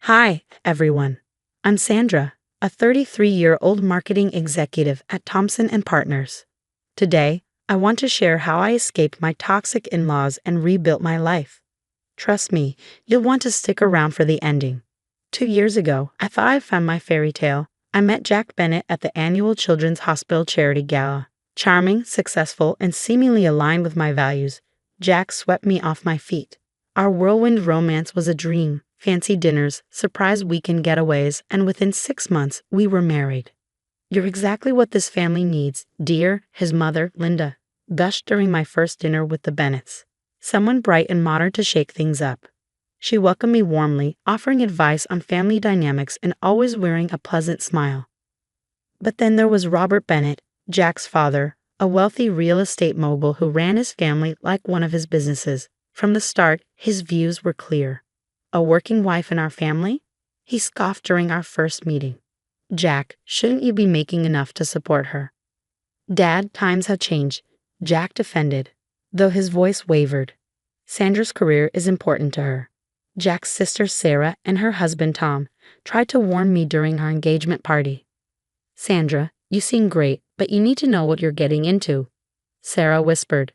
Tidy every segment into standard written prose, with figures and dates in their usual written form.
Hi, everyone. I'm Sandra, a 33-year-old marketing executive at Thompson & Partners. Today, I want to share how I escaped my toxic in-laws and rebuilt my life. Trust me, you'll want to stick around for the ending. 2 years ago, I thought I found my fairy tale. I met Jack Bennett at the annual Children's Hospital Charity Gala. Charming, successful, and seemingly aligned with my values, Jack swept me off my feet. Our whirlwind romance was a dream. Fancy dinners, surprise weekend getaways, and within 6 months, we were married. "You're exactly what this family needs, dear," his mother, Linda, gushed during my first dinner with the Bennetts. Someone bright and modern to shake things up. She welcomed me warmly, offering advice on family dynamics and always wearing a pleasant smile. But then there was Robert Bennett, Jack's father, a wealthy real estate mogul who ran his family like one of his businesses. From the start, his views were clear. "A working wife in our family?" He scoffed during our first meeting. "Jack, shouldn't you be making enough to support her?" "Dad, times have changed," Jack defended, though his voice wavered. "Sandra's career is important to her." Jack's sister Sarah and her husband Tom tried to warn me during our engagement party. "Sandra, you seem great, but you need to know what you're getting into," Sarah whispered.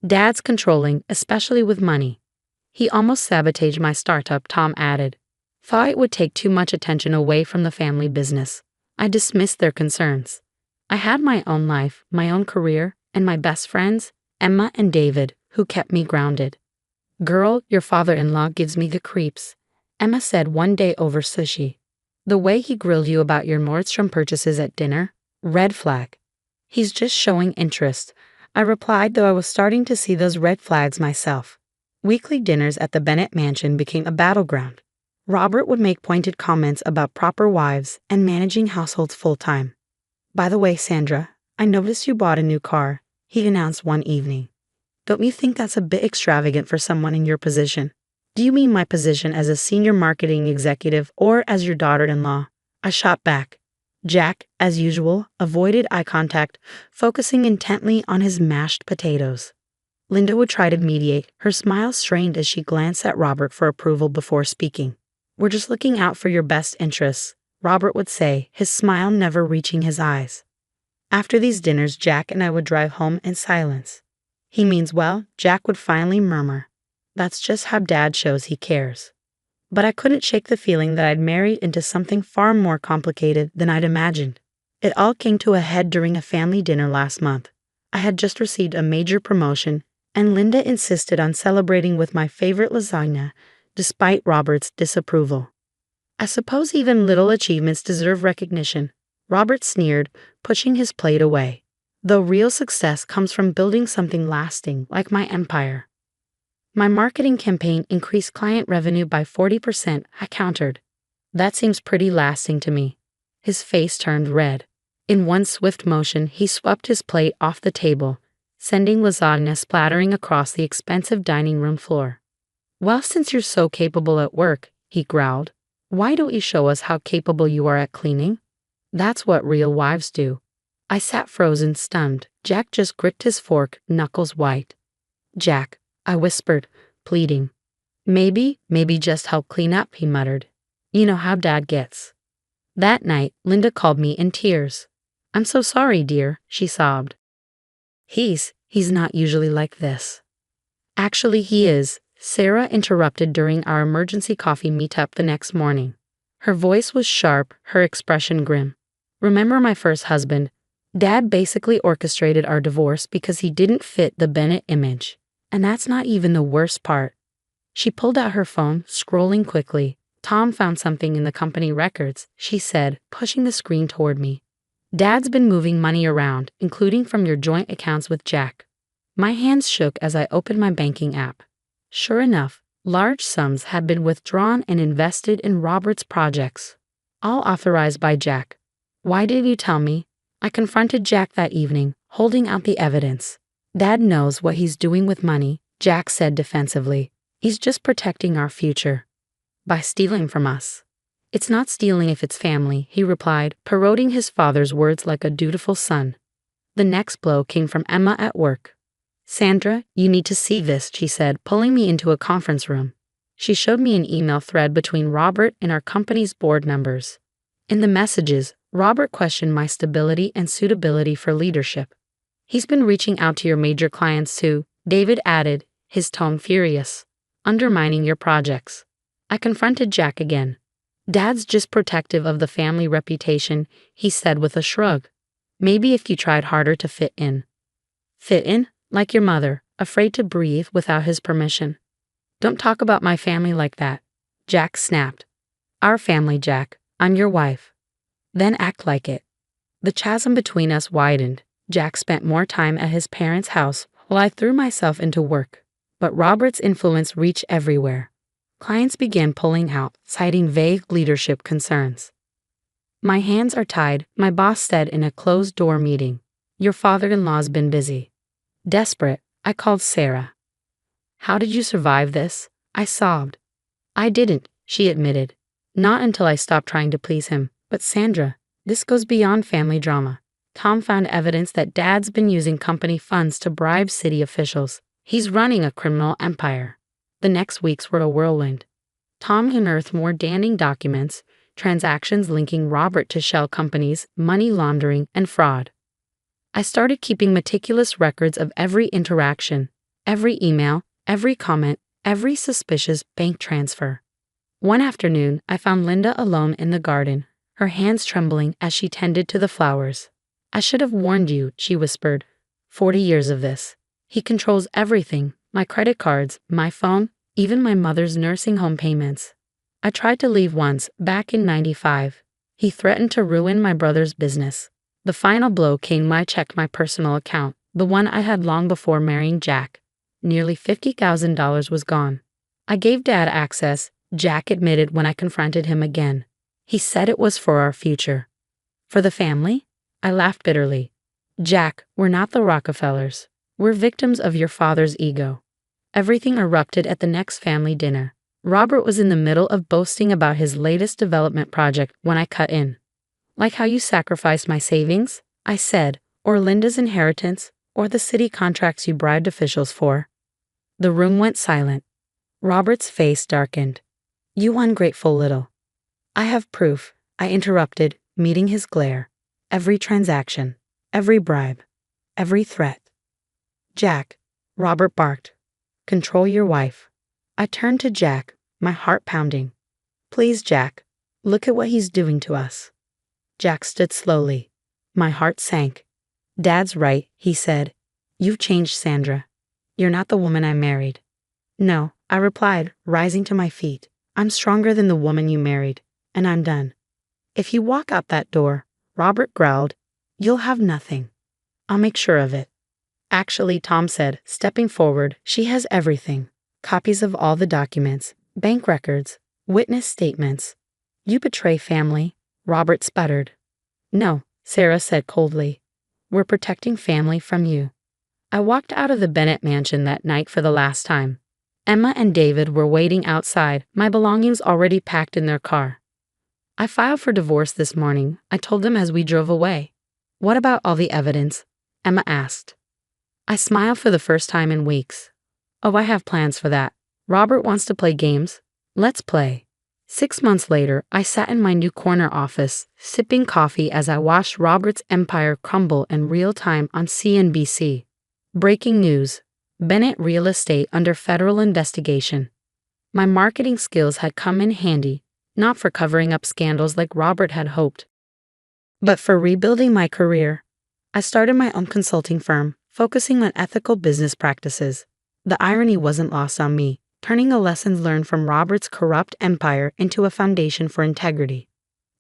"Dad's controlling, especially with money." "He almost sabotaged my startup," Tom added. "Thought it would take too much attention away from the family business." I dismissed their concerns. I had my own life, my own career, and my best friends, Emma and David, who kept me grounded. "Girl, your father-in-law gives me the creeps," Emma said one day over sushi. "The way he grilled you about your Nordstrom purchases at dinner? Red flag." "He's just showing interest," I replied, though I was starting to see those red flags myself. Weekly dinners at the Bennett mansion became a battleground. Robert would make pointed comments about proper wives and managing households full-time. "By the way, Sandra, I noticed you bought a new car," he announced one evening. "Don't you think that's a bit extravagant for someone in your position?" "Do you mean my position as a senior marketing executive or as your daughter-in-law?" I shot back. Jack, as usual, avoided eye contact, focusing intently on his mashed potatoes. Linda would try to mediate, her smile strained as she glanced at Robert for approval before speaking. "We're just looking out for your best interests," Robert would say, his smile never reaching his eyes. After these dinners, Jack and I would drive home in silence. "He means well," Jack would finally murmur. "That's just how Dad shows he cares." But I couldn't shake the feeling that I'd married into something far more complicated than I'd imagined. It all came to a head during a family dinner last month. I had just received a major promotion, and Linda insisted on celebrating with my favorite lasagna, despite Robert's disapproval. "I suppose even little achievements deserve recognition," Robert sneered, pushing his plate away. "Though real success comes from building something lasting, like my empire." "My marketing campaign increased client revenue by 40%, I countered. "That seems pretty lasting to me." His face turned red. In one swift motion, he swept his plate off the table, sending lasagna splattering across the expensive dining room floor. "Well, since you're so capable at work," he growled, "why don't you show us how capable you are at cleaning? That's what real wives do." I sat frozen, stunned. Jack just gripped his fork, knuckles white. "Jack," I whispered, pleading. Maybe just help clean up," he muttered. "You know how Dad gets." That night, Linda called me in tears. "I'm so sorry, dear," she sobbed. He's not usually like this." "Actually, he is," Sarah interrupted during our emergency coffee meetup the next morning. Her voice was sharp, her expression grim. "Remember my first husband? Dad basically orchestrated our divorce because he didn't fit the Bennett image. And that's not even the worst part." She pulled out her phone, scrolling quickly. "Tom found something in the company records," she said, pushing the screen toward me. "Dad's been moving money around, including from your joint accounts with Jack." My hands shook as I opened my banking app. Sure enough, large sums had been withdrawn and invested in Robert's projects, all authorized by Jack. "Why did you tell me?" I confronted Jack that evening, holding out the evidence. "Dad knows what he's doing with money," Jack said defensively. "He's just protecting our future by stealing from us." "It's not stealing if it's family," he replied, parroting his father's words like a dutiful son. The next blow came from Emma at work. "Sandra, you need to see this," she said, pulling me into a conference room. She showed me an email thread between Robert and our company's board members. In the messages, Robert questioned my stability and suitability for leadership. He's been reaching out to your major clients too, David added, his tone furious, undermining your projects. I confronted Jack again. Dad's just protective of the family reputation, he said with a shrug. Maybe if you tried harder to fit in. Fit in? Like your mother, afraid to breathe without his permission. Don't talk about my family like that, Jack snapped. Our family, Jack. I'm your wife. Then act like it. The chasm between us widened. Jack spent more time at his parents' house while I threw myself into work. But Robert's influence reached everywhere. Clients began pulling out, citing vague leadership concerns. My hands are tied, my boss said in a closed-door meeting. Your father-in-law's been busy. Desperate, I called Sarah. How did you survive this? I sobbed. I didn't, she admitted. Not until I stopped trying to please him. But Sandra, this goes beyond family drama. Tom found evidence that Dad's been using company funds to bribe city officials. He's running a criminal empire. The next weeks were a whirlwind. Tom unearthed more damning documents, transactions linking Robert to shell companies, money laundering, and fraud. I started keeping meticulous records of every interaction, every email, every comment, every suspicious bank transfer. One afternoon, I found Linda alone in the garden, her hands trembling as she tended to the flowers. I should have warned you, she whispered. 40 years of this. He controls everything, my credit cards, my phone, even my mother's nursing home payments. I tried to leave once, back in '95. He threatened to ruin my brother's business. The final blow came when I checked my personal account, the one I had long before marrying Jack. Nearly $50,000 was gone. I gave Dad access, Jack admitted when I confronted him again. He said it was for our future. For the family? I laughed bitterly. Jack, we're not the Rockefellers. We're victims of your father's ego. Everything erupted at the next family dinner. Robert was in the middle of boasting about his latest development project when I cut in. Like how you sacrificed my savings, I said, or Linda's inheritance, or the city contracts you bribed officials for. The room went silent. Robert's face darkened. You ungrateful little. I have proof, I interrupted, meeting his glare. Every transaction, every bribe, every threat. Jack, Robert barked. Control your wife. I turned to Jack, my heart pounding. Please, Jack, look at what he's doing to us. Jack stood slowly. My heart sank. Dad's right, he said. You've changed, Sandra. You're not the woman I married. No, I replied, rising to my feet. I'm stronger than the woman you married, and I'm done. If you walk out that door, Robert growled, you'll have nothing. I'll make sure of it. Actually, Tom said, stepping forward, she has everything. Copies of all the documents, bank records, witness statements. You betray family, Robert sputtered. No, Sarah said coldly. We're protecting family from you. I walked out of the Bennett mansion that night for the last time. Emma and David were waiting outside, my belongings already packed in their car. I filed for divorce this morning, I told them as we drove away. What about all the evidence? Emma asked. I smiled for the first time in weeks. Oh, I have plans for that. Robert wants to play games. Let's play. 6 months later, I sat in my new corner office, sipping coffee as I watched Robert's empire crumble in real time on CNBC. Breaking news. Bennett Real Estate under federal investigation. My marketing skills had come in handy, not for covering up scandals like Robert had hoped, but for rebuilding my career. I started my own consulting firm, focusing on ethical business practices. The irony wasn't lost on me, turning the lessons learned from Robert's corrupt empire into a foundation for integrity.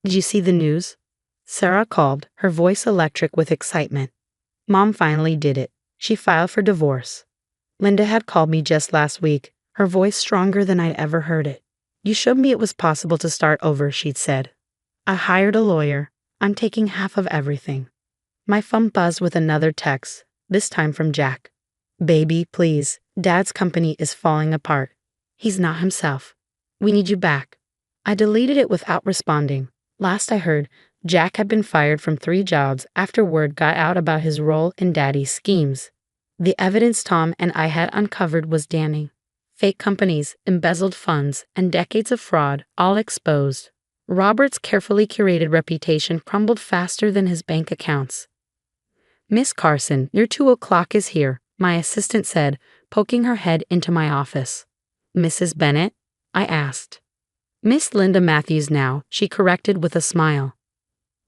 Did you see the news? Sarah called, her voice electric with excitement. Mom finally did it. She filed for divorce. Linda had called me just last week, her voice stronger than I'd ever heard it. You showed me it was possible to start over, she'd said. I hired a lawyer. I'm taking half of everything. My phone buzzed with another text, this time from Jack. Baby, please, Dad's company is falling apart. He's not himself. We need you back. I deleted it without responding. Last I heard, Jack had been fired from 3 jobs after word got out about his role in Daddy's schemes. The evidence Tom and I had uncovered was damning. Fake companies, embezzled funds, and decades of fraud, all exposed. Robert's carefully curated reputation crumbled faster than his bank accounts. "Miss Carson, your 2 o'clock is here," my assistant said, poking her head into my office. "Mrs. Bennett?" I asked. "Miss Linda Matthews now," she corrected with a smile.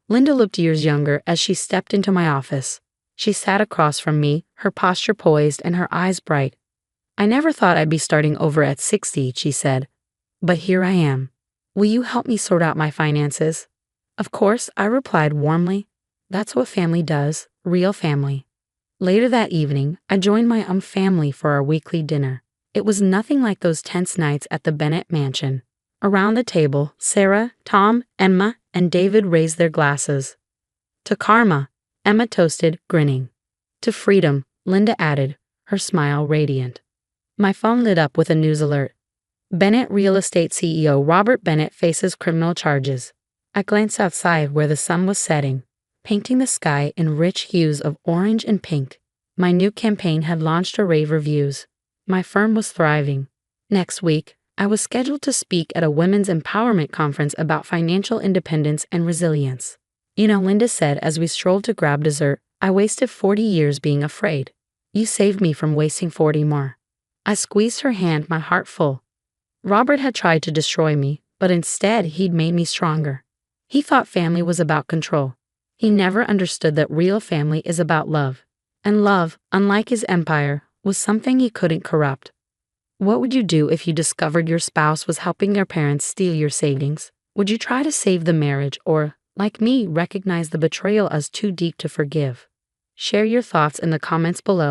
Linda looked years younger as she stepped into my office. She sat across from me, her posture poised and her eyes bright. "I never thought I'd be starting over at 60, she said. "But here I am. Will you help me sort out my finances?" "Of course," I replied warmly. "That's what family does, real family." Later that evening, I joined my family for our weekly dinner. It was nothing like those tense nights at the Bennett mansion. Around the table, Sarah, Tom, Emma, and David raised their glasses. "To karma," Emma toasted, grinning. "To freedom," Linda added, her smile radiant. My phone lit up with a news alert. Bennett Real Estate CEO Robert Bennett faces criminal charges. I glanced outside where the sun was setting, painting the sky in rich hues of orange and pink. My new campaign had launched a rave reviews. My firm was thriving. Next week, I was scheduled to speak at a women's empowerment conference about financial independence and resilience. "You know," Linda said as we strolled to grab dessert, "I wasted 40 years being afraid. You saved me from wasting 40 more." I squeezed her hand, my heart full. Robert had tried to destroy me, but instead he'd made me stronger. He thought family was about control. He never understood that real family is about love. And love, unlike his empire, was something he couldn't corrupt. What would you do if you discovered your spouse was helping their parents steal your savings? Would you try to save the marriage or, like me, recognize the betrayal as too deep to forgive? Share your thoughts in the comments below.